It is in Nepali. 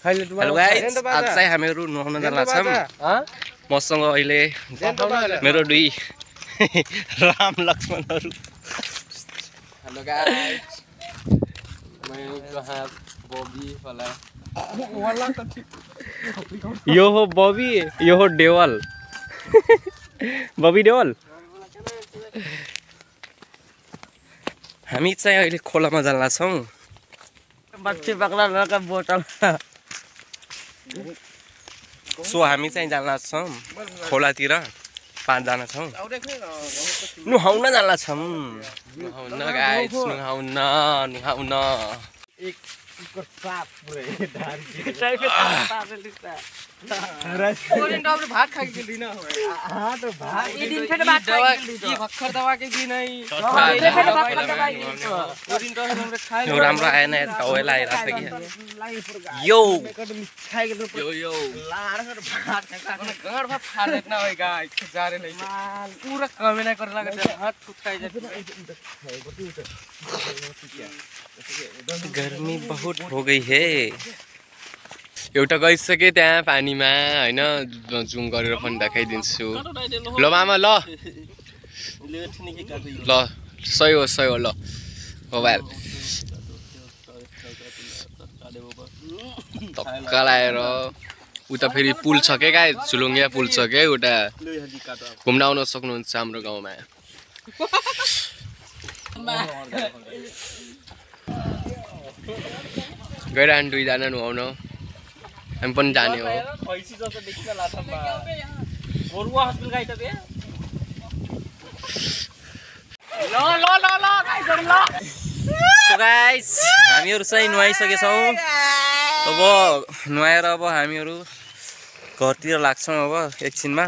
हेलो गाइस, आज चाहिँ हामीहरू नुहाउन जान लाग्छौँ। मसँग अहिले मेरो दुई राम लक्ष्मणहरू। हेलो गाइस, मैं यहाँ बॉबी वाला। यो हो बबी, यो हो देवल। बबी देवल। हामी चाहिँ अहिले खोलामा जान लाग्छौँ। बच्चे पकड़ा लगा बोतल। सो हामी चाहिँ जान लाग्छौँ खोलातिर। 5 जना छौँ। नुहाउन जान लाग्छौँ। नुहाउन गाइस, नुहाउन। एक साफ पुरै भात खा के दिन हाँ तो भात ये दिन फेर भात खा के दिन भक्खर दवा के दिन है यो राम्रो आएन टावेल आइराछ कि यो यो भात खा गड भात फारेट न होय गाइस जारे नै पूरा कमेना कर लगा हाथ फुटकाइ जाथे गर्मी बहुत हो गई है। एउटा गइसके त्यहाँ पानीमा हैन, जुम गरेर पनि देखाइदिन्छु। ल मामा ल सही हो ल मोबाइल धक्का लाएर उता फेरि पुल छ के गाइस, झुलुङ्गिया पुल छ के उता घुम्न आउन सक्नुहुन्छ हाम्रो गाउँमा। गइरहनु 2 जना नुहाउन, हामी पनि जाने हो। सो गाइस, हामीहरू चाहिँ नुहाइसकेछौँ। अब नुहाएर अब हामीहरू घरतिर लाग्छौँ अब एकछिनमा।